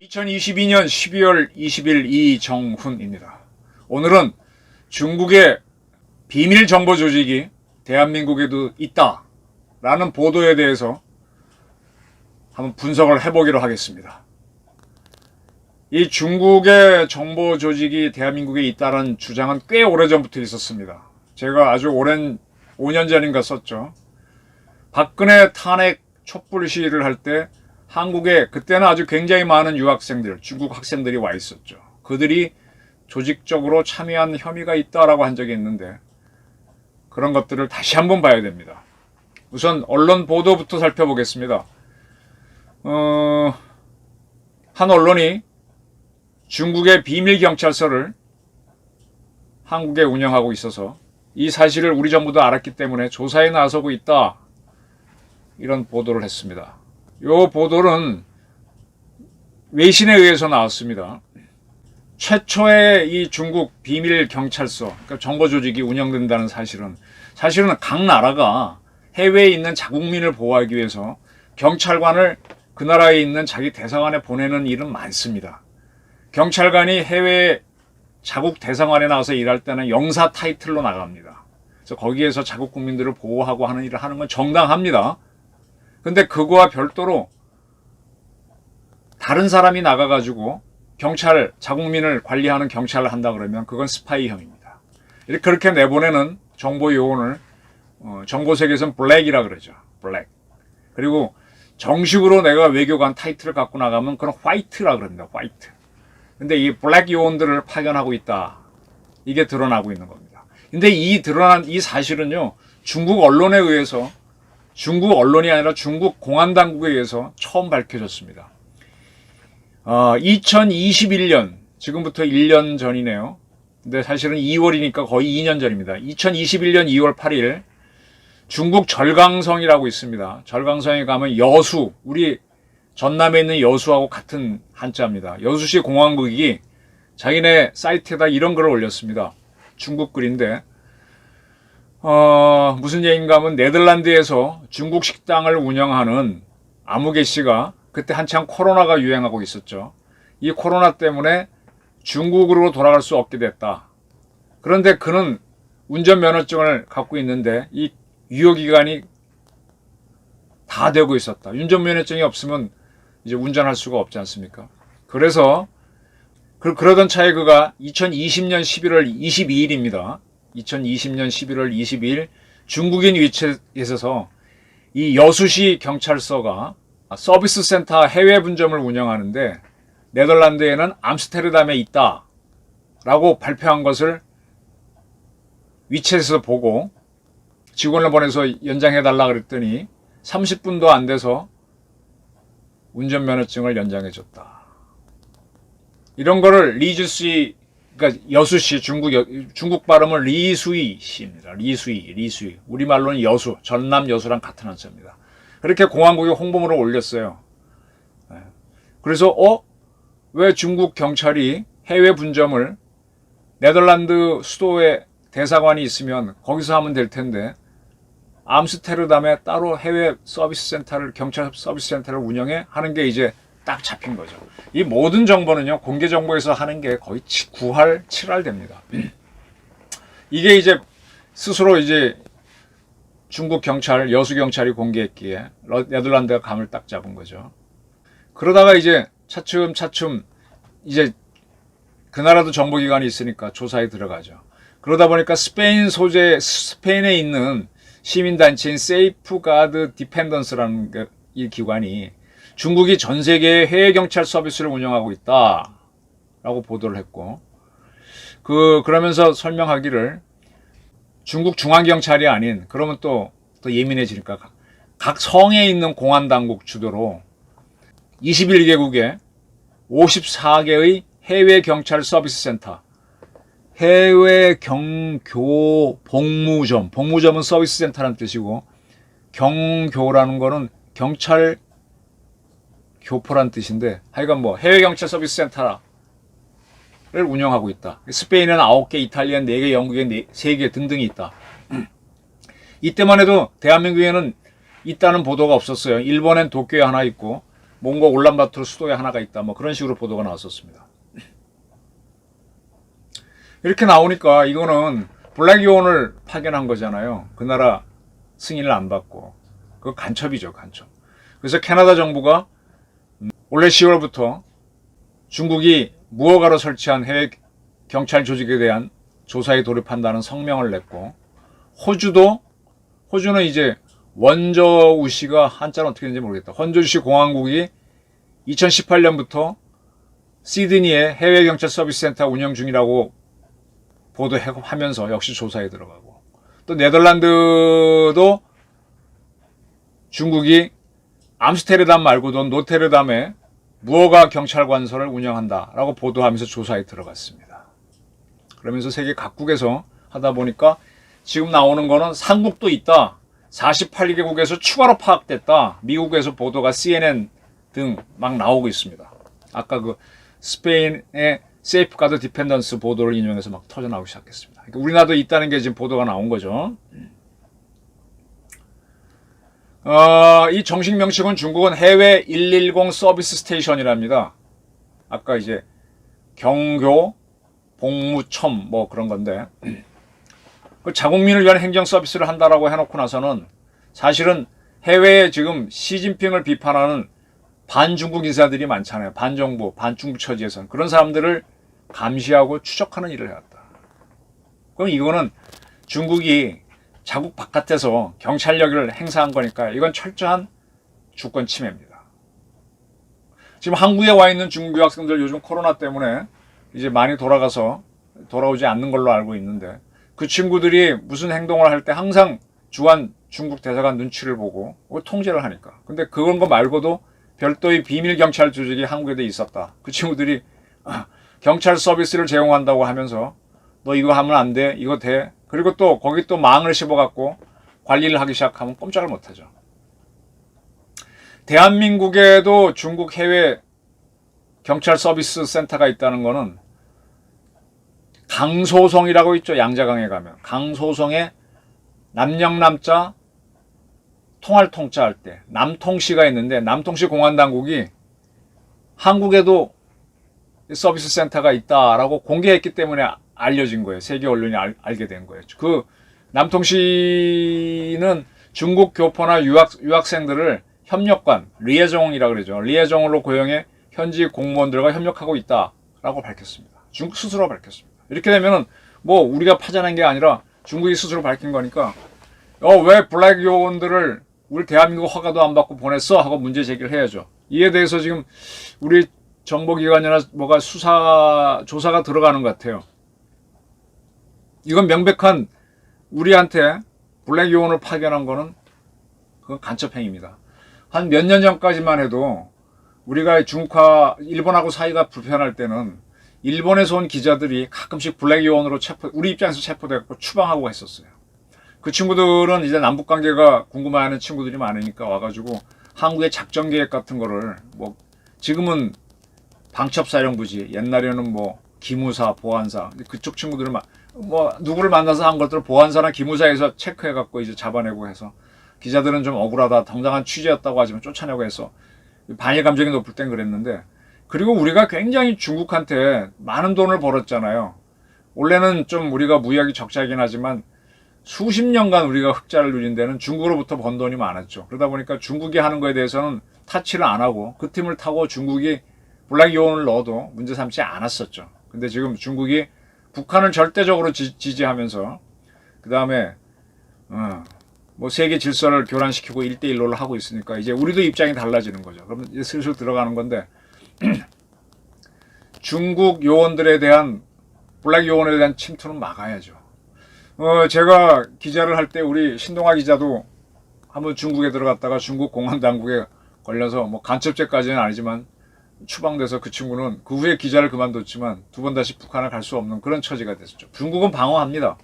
(2022년 12월 20일) 이정훈입니다. 오늘은 중국의 비밀 정보 조직이 대한민국에도 있다라는 보도에 대해서 한번 분석을 해보기로 하겠습니다. 이 중국의 정보 조직이 대한민국에 있다는 주장은 꽤 오래전부터 있었습니다. 제가 아주 오랜 5년 전인가 썼죠. 박근혜 탄핵 촛불 시위를 할 때 한국에 그때는 아주 굉장히 많은 유학생들, 중국 학생들이 와 있었죠. 그들이 조직적으로 참여한 혐의가 있다라고 한 적이 있는데 그런 것들을 다시 한번 봐야 됩니다. 우선 언론 보도부터 살펴보겠습니다. 한 언론이 중국의 비밀 경찰서를 한국에 운영하고 있어서 이 사실을 우리 정부도 알았기 때문에 조사에 나서고 있다. 이런 보도를 했습니다. 이 보도는 외신에 의해서 나왔습니다. 최초의 이 중국 비밀 경찰서, 그러니까 정보 조직이 운영된다는 사실은 각 나라가 해외에 있는 자국민을 보호하기 위해서 경찰관을 그 나라에 있는 자기 대사관에 보내는 일은 많습니다. 경찰관이 해외 자국 대사관에 나와서 일할 때는 영사 타이틀로 나갑니다. 그래서 거기에서 자국 국민들을 보호하고 하는 일을 하는 건 정당합니다. 근데 그거와 별도로 다른 사람이 나가가지고 경찰, 자국민을 관리하는 경찰을 한다 그러면 그건 스파이 혐의입니다. 그렇게 내보내는 정보 요원을 정보 세계에서는 블랙이라 그러죠. 블랙. 그리고 정식으로 내가 외교관 타이틀을 갖고 나가면 그건 화이트라 그럽니다. 화이트. 근데 이 블랙 요원들을 파견하고 있다. 이게 드러나고 있는 겁니다. 근데 이 드러난 이 사실은요, 중국 언론에 의해서, 중국 언론이 아니라 중국 공안 당국에 의해서 처음 밝혀졌습니다. 2021년, 지금부터 1년 전이네요. 근데 사실은 2월이니까 거의 2년 전입니다. 2021년 2월 8일 중국 절강성이라고 있습니다. 절강성에 가면 여수, 우리 전남에 있는 여수하고 같은 한자입니다. 여수시 공항국이 자기네 사이트에다 이런 글을 올렸습니다. 중국 글인데 무슨 얘기인가 하면 네덜란드에서 중국 식당을 운영하는 아무개 씨가 그때 한창 코로나가 유행하고 있었죠. 이 코로나 때문에 중국으로 돌아갈 수 없게 됐다. 그런데 그는 운전면허증을 갖고 있는데 이 유효기간이 다 되고 있었다. 운전면허증이 없으면 이제 운전할 수가 없지 않습니까? 그래서 그러던 차에 그가 2020년 11월 22일입니다. 2020년 11월 22일 중국인 위치에서 이 여수시 경찰서가 서비스 센터 해외 분점을 운영하는데 네덜란드에는 암스테르담에 있다 라고 발표한 것을 위챗에서 보고 직원을 보내서 연장해달라 그랬더니 30분도 안 돼서 운전면허증을 연장해줬다. 이런 거를 리주씨, 그러니까 여수씨, 중국 발음은 리수이 씨입니다. 리수이. 우리말로는 여수, 전남 여수랑 같은 한자입니다. 그렇게 공항국에 홍보물을 올렸어요. 그래서 왜 중국 경찰이 해외 분점을 네덜란드 수도에 대사관이 있으면 거기서 하면 될 텐데 암스테르담에 따로 해외 서비스 센터를, 경찰 서비스 센터를 운영해 하는 게 이제 딱 잡힌 거죠. 이 모든 정보는요, 공개 정보에서 하는 게 거의 9할, 7할 됩니다. 이게 이제 스스로 이제 중국 경찰, 여수 경찰이 공개했기에 네덜란드가 감을 딱 잡은 거죠. 그러다가 이제 차츰 이제 그 나라도 정보기관이 있으니까 조사에 들어가죠. 그러다 보니까 스페인에 있는 시민단체인 세이프가드 디펜던스라는 이 기관이 중국이 전 세계에 해외 경찰 서비스를 운영하고 있다라고 보도를 했고, 그러면서 설명하기를 중국 중앙경찰이 아닌, 그러면 또 예민해지니까 각 성에 있는 공안당국 주도로 21개국에 54개의 해외 경찰 서비스 센터, 해외 경교 복무점, 복무점은 서비스 센터라는 뜻이고 경교라는 거는 경찰 교포란 뜻인데, 하여간 뭐 해외 경찰 서비스 센터라 운영하고 있다. 스페인에는 9개, 이탈리아는 4개, 영국에 3개 등등이 있다. 이때만 해도 대한민국에는 있다는 보도가 없었어요. 일본엔 도쿄에 하나 있고 몽골 울란바토르 수도에 하나가 있다. 뭐 그런 식으로 보도가 나왔었습니다. 이렇게 나오니까 이거는 블랙이온을 파견한 거잖아요. 그 나라 승인을 안 받고. 그거 간첩이죠, 간첩. 그래서 캐나다 정부가 올해 10월부터 중국이 무허가로 설치한 해외 경찰 조직에 대한 조사에 돌입한다는 성명을 냈고, 호주는 이제 원저우시가 한자는 어떻게 되는지 모르겠다. 원저우시 공화국이 2018년부터 시드니에 해외 경찰 서비스 센터 운영 중이라고 보도하면서 역시 조사에 들어가고, 또 네덜란드도 중국이 암스테르담 말고도 노테르담에 무허가 경찰관서를 운영한다라고 보도하면서 조사에 들어갔습니다. 그러면서 세계 각국에서 하다 보니까 지금 나오는 거는 삼국도 있다. 48개국에서 추가로 파악됐다. 미국에서 보도가 CNN 등 막 나오고 있습니다. 아까 그 스페인의 세이프가드 디펜던스 보도를 인용해서 막 터져나오기 시작했습니다. 그러니까 우리나라도 있다는 게 지금 보도가 나온 거죠. 이 정식 명칭은 중국은 해외 110 서비스 스테이션이랍니다. 아까 이제 경교, 복무첨 뭐 그런 건데, 그 자국민을 위한 행정 서비스를 한다라고 해놓고 나서는 사실은 해외에 지금 시진핑을 비판하는 반중국 인사들이 많잖아요. 반정부, 반중국 처지에선. 그런 사람들을 감시하고 추적하는 일을 해왔다. 그럼 이거는 중국이 자국 바깥에서 경찰력을 행사한 거니까 이건 철저한 주권 침해입니다. 지금 한국에 와 있는 중국 유학생들 요즘 코로나 때문에 이제 많이 돌아오지 않는 걸로 알고 있는데, 그 친구들이 무슨 행동을 할 때 항상 주한 중국 대사관 눈치를 보고 통제를 하니까. 근데 그런 거 말고도 별도의 비밀 경찰 조직이 한국에도 있었다. 그 친구들이 경찰 서비스를 제공한다고 하면서 너 이거 하면 안 돼, 이거 돼. 그리고 또 거기 또 망을 씹어갖고 관리를 하기 시작하면 꼼짝을 못하죠. 대한민국에도 중국 해외 경찰 서비스 센터가 있다는 거는 강소성이라고 있죠. 양자강에 가면 강소성에 남영남자 통할 통자 할 때 남통시가 있는데, 남통시 공안당국이 한국에도 서비스 센터가 있다라고 공개했기 때문에 알려진 거예요. 세계 언론이 알게 된 거예요. 그 남통시는 중국 교포나 유학생들을 협력관, 리에종이라고 그러죠. 리에종으로 고용해 현지 공무원들과 협력하고 있다라고 밝혔습니다. 중국 스스로 밝혔습니다. 이렇게 되면은 뭐 우리가 파자난 게 아니라 중국이 스스로 밝힌 거니까 왜 블랙 요원들을 우리 대한민국 허가도 안 받고 보냈어? 하고 문제 제기를 해야죠. 이에 대해서 지금 우리 정보기관이나 뭐가 조사가 들어가는 것 같아요. 이건 명백한 우리한테 블랙 요원을 파견한 거는 그건 간첩행위입니다. 한 몇 년 전까지만 해도 우리가 일본하고 사이가 불편할 때는 일본에서 온 기자들이 가끔씩 블랙 요원으로 우리 입장에서 체포되고 추방하고 했었어요. 그 친구들은 이제 남북 관계가 궁금해하는 친구들이 많으니까 와가지고 한국의 작전 계획 같은 거를 뭐 지금은 방첩사령부지, 옛날에는 뭐 기무사, 보안사, 그쪽 친구들은 뭐 누구를 만나서 한 것들을 보안사나 기무사에서 체크해갖고 이제 잡아내고 해서, 기자들은 좀 억울하다, 당당한 취재였다고 하지만 쫓아내고 해서 반일 감정이 높을 땐 그랬는데, 그리고 우리가 굉장히 중국한테 많은 돈을 벌었잖아요. 원래는 좀 우리가 무역이 적자이긴 하지만 수십 년간 우리가 흑자를 누린 데는 중국으로부터 번 돈이 많았죠. 그러다 보니까 중국이 하는 거에 대해서는 타치를 안 하고 그 팀을 타고 중국이 블랙 요원을 넣어도 문제 삼지 않았었죠. 근데 지금 중국이 북한을 절대적으로 지지하면서 그 다음에 뭐 세계 질서를 교란시키고 1대1로를 하고 있으니까 이제 우리도 입장이 달라지는 거죠. 그러면 이제 슬슬 들어가는 건데, 중국 요원들에 대한 블랙 요원에 대한 침투는 막아야죠. 제가 기자를 할 때 우리 신동아 기자도 한번 중국에 들어갔다가 중국 공안 당국에 걸려서 뭐 간첩죄까지는 아니지만 추방돼서 그 친구는 그 후에 기자를 그만뒀지만 두 번 다시 북한을 갈 수 없는 그런 처지가 됐었죠. 중국은 방어합니다.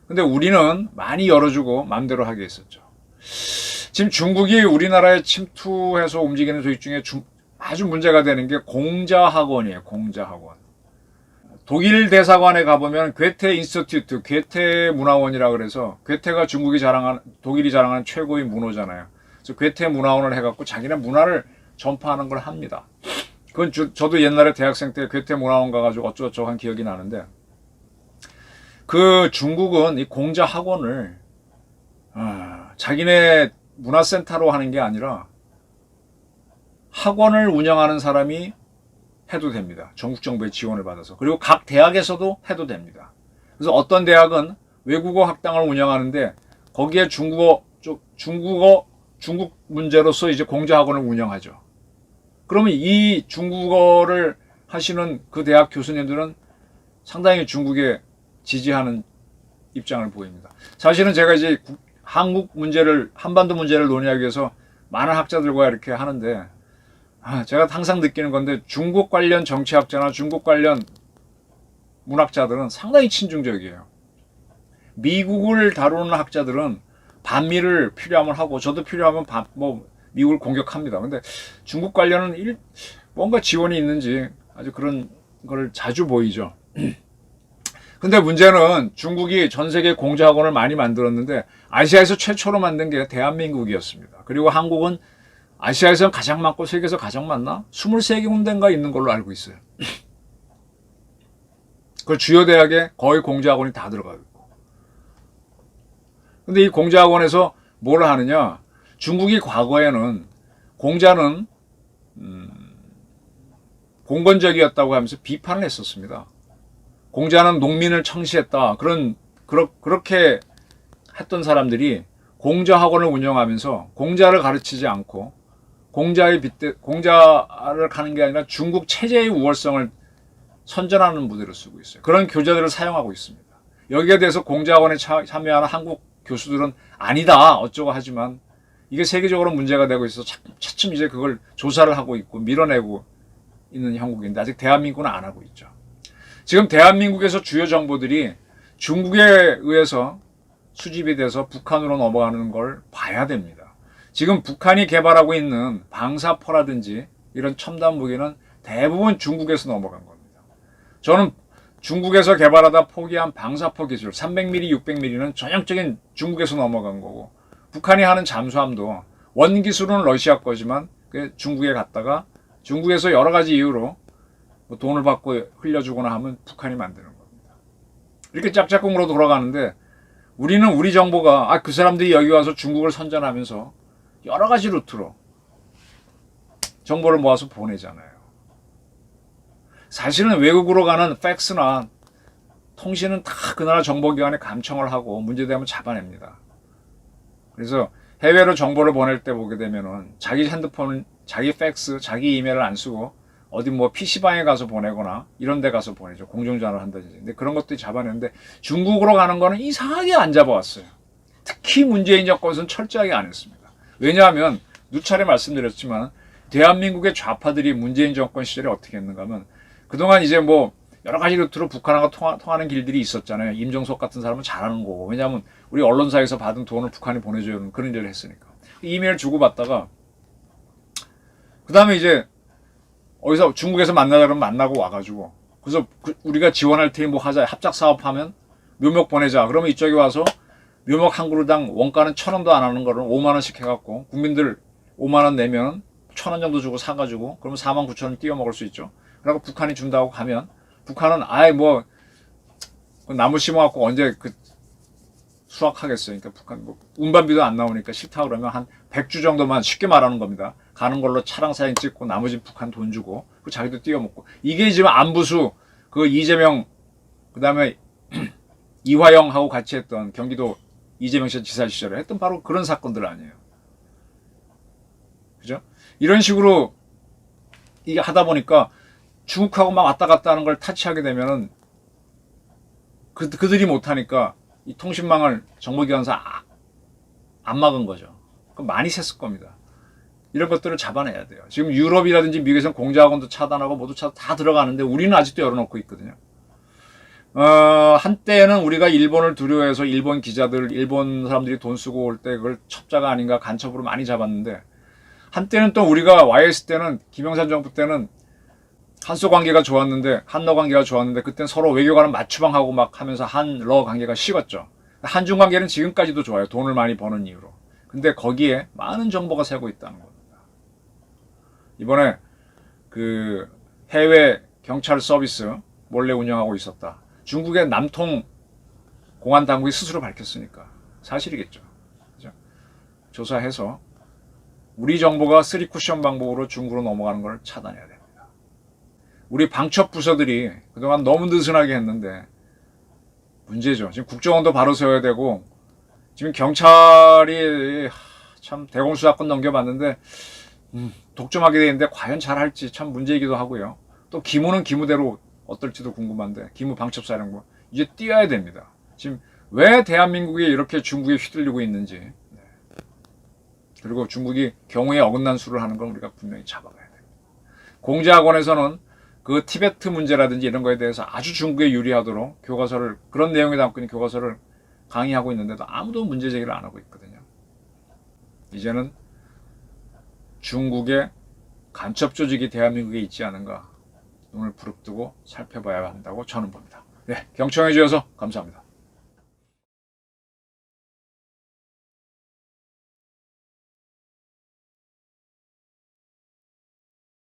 근데 우리는 많이 열어주고 마음대로 하게 했었죠. 지금 중국이 우리나라에 침투해서 움직이는 조직 중에 아주 문제가 되는 게 공자학원이에요. 공자학원. 독일 대사관에 가보면 괴테 인스티튜트, 괴테 문화원이라 그래서 괴테가 독일이 자랑하는 최고의 문호잖아요. 그래서 괴테 문화원을 해갖고 자기네 문화를 전파하는 걸 합니다. 그건 저도 옛날에 대학생 때 괴테 문화원 가가지고 어쩌고저쩌고 한 기억이 나는데, 그 중국은 이 공자 학원을 자기네 문화센터로 하는 게 아니라 학원을 운영하는 사람이 해도 됩니다. 전국 정부의 지원을 받아서. 그리고 각 대학에서도 해도 됩니다. 그래서 어떤 대학은 외국어 학당을 운영하는데 거기에 중국 문제로서 이제 공자 학원을 운영하죠. 그러면 이 중국어를 하시는 그 대학 교수님들은 상당히 중국에 지지하는 입장을 보입니다. 사실은 제가 이제 한반도 문제를 논의하기 위해서 많은 학자들과 이렇게 하는데, 제가 항상 느끼는 건데, 중국 관련 정치학자나 중국 관련 문학자들은 상당히 친중적이에요. 미국을 다루는 학자들은 반미를 필요하면 하고, 저도 필요하면 미국을 공격합니다. 근데 중국 관련은 뭔가 지원이 있는지 아주 그런 걸 자주 보이죠. 근데 문제는 중국이 전 세계 공자학원을 많이 만들었는데 아시아에서 최초로 만든 게 대한민국이었습니다. 그리고 한국은 아시아에서 가장 많고 세계에서 가장 많나? 23개 군데인가 있는 걸로 알고 있어요. 그 주요 대학에 거의 공자학원이 다 들어가 있고. 근데 이 공자학원에서 뭘 하느냐? 중국이 과거에는 공자는 봉건적이었다고 하면서 비판을 했었습니다. 공자는 농민을 청시했다. 그렇게 했던 사람들이 공자학원을 운영하면서 공자를 가르치지 않고 공자를 가는 게 아니라 중국 체제의 우월성을 선전하는 무대로 쓰고 있어요. 그런 교재들을 사용하고 있습니다. 여기에 대해서 공자학원에 참여하는 한국 교수들은 아니다 어쩌고 하지만 이게 세계적으로 문제가 되고 있어서 차츰 이제 그걸 조사를 하고 있고 밀어내고 있는 형국인데 아직 대한민국은 안 하고 있죠. 지금 대한민국에서 주요 정보들이 중국에 의해서 수집이 돼서 북한으로 넘어가는 걸 봐야 됩니다. 지금 북한이 개발하고 있는 방사포라든지 이런 첨단 무기는 대부분 중국에서 넘어간 겁니다. 저는 중국에서 개발하다 포기한 방사포 기술 300mm, 600mm는 전형적인 중국에서 넘어간 거고, 북한이 하는 잠수함도 원기술은 러시아 거지만 중국에 갔다가 중국에서 여러 가지 이유로 돈을 받고 흘려주거나 하면 북한이 만드는 겁니다. 이렇게 짝짝꿍으로 돌아가는데 우리는 우리 정보가 그 사람들이 여기 와서 중국을 선전하면서 여러 가지 루트로 정보를 모아서 보내잖아요. 사실은 외국으로 가는 팩스나 통신은 다 그 나라 정보기관에 감청을 하고 문제되면 잡아냅니다. 그래서 해외로 정보를 보낼 때 보게 되면은 자기 핸드폰, 자기 팩스, 자기 이메일을 안 쓰고 어디 PC방에 가서 보내거나 이런 데 가서 보내죠. 공중전화를 한다든지. 근데 그런 것들이 잡아내는데 중국으로 가는 거는 이상하게 안 잡아왔어요. 특히 문재인 정권에서는 철저하게 안 했습니다. 왜냐하면 누차례 말씀드렸지만 대한민국의 좌파들이 문재인 정권 시절에 어떻게 했는가 하면 그동안 이제 여러 가지 루트로 북한하고 통하는 길들이 있었잖아요. 임종석 같은 사람은 잘하는 거고. 왜냐하면 우리 언론사에서 받은 돈을 북한이 보내주는 그런 일을 했으니까. 이메일 주고받다가 그 다음에 이제 어디서 중국에서 만나자 그러면 만나고 와가지고 그래서 우리가 지원할 테니 하자 합작 사업하면 묘목 보내자 그러면 이쪽에 와서 묘목 한 그루당 원가는 1,000원도 안 하는 거를 5만 원씩 해갖고 국민들 5만 원 내면 1,000원 정도 주고 사가지고 그러면 49,000원 띄워 먹을 수 있죠. 그리고 북한이 준다고 가면 북한은 나무 심어갖고 언제 수확하겠어요. 그러니까 북한 운반비도 안 나오니까 싫다 그러면 한 100주 정도만 쉽게 말하는 겁니다. 가는 걸로 차량 사진 찍고 나머지 북한 돈 주고 그 자기도 띄워먹고 이게 지금 안부수 이재명 그다음에 이화영하고 같이 했던 경기도 이재명 지사 시절에 했던 바로 그런 사건들 아니에요. 그죠? 이런 식으로 이게 하다 보니까 중국하고 막 왔다 갔다 하는 걸 타치하게 되면은 그들이 못하니까 이 통신망을 정보기관사 안 막은 거죠. 그럼 많이 샜을 겁니다. 이런 것들을 잡아내야 돼요. 지금 유럽이라든지 미국에서는 공자학원도 차단하고 모두 다 들어가는데 우리는 아직도 열어놓고 있거든요. 한때는 우리가 일본을 두려워해서 일본 기자들, 일본 사람들이 돈 쓰고 올 때 그걸 첩자가 아닌가 간첩으로 많이 잡았는데 한때는 또 우리가 와 있을 때는 김영삼 정부 때는 한소 관계가 좋았는데, 한러 관계가 좋았는데, 그땐 서로 외교관은 맞추방하고 막 하면서 한러 관계가 식었죠. 한중 관계는 지금까지도 좋아요. 돈을 많이 버는 이유로. 근데 거기에 많은 정보가 새고 있다는 겁니다. 이번에 그 해외 경찰 서비스 몰래 운영하고 있었다. 중국의 남통 공안 당국이 스스로 밝혔으니까 사실이겠죠. 그죠? 조사해서 우리 정보가 쓰리 쿠션 방법으로 중국으로 넘어가는 걸 차단해야 됩니다. 우리 방첩 부서들이 그동안 너무 느슨하게 했는데 문제죠. 지금 국정원도 바로 세워야 되고, 지금 경찰이 참 대공수사권 넘겨봤는데 독점하게 되는데 과연 잘할지 참 문제이기도 하고요. 또 기무는 기무대로 어떨지도 궁금한데, 기무 방첩사령부 이제 뛰어야 됩니다. 지금 왜 대한민국이 이렇게 중국에 휘둘리고 있는지, 그리고 중국이 경우에 어긋난 수를 하는 건 우리가 분명히 잡아가야 됩니다. 공제학원에서는 그 티베트 문제라든지 이런 거에 대해서 아주 중국에 유리하도록 교과서를, 그런 내용이 담고 있는 교과서를 강의하고 있는데도 아무도 문제 제기를 안 하고 있거든요. 이제는 중국의 간첩 조직이 대한민국에 있지 않은가 눈을 부릅뜨고 살펴봐야 한다고 저는 봅니다. 네, 경청해 주셔서 감사합니다.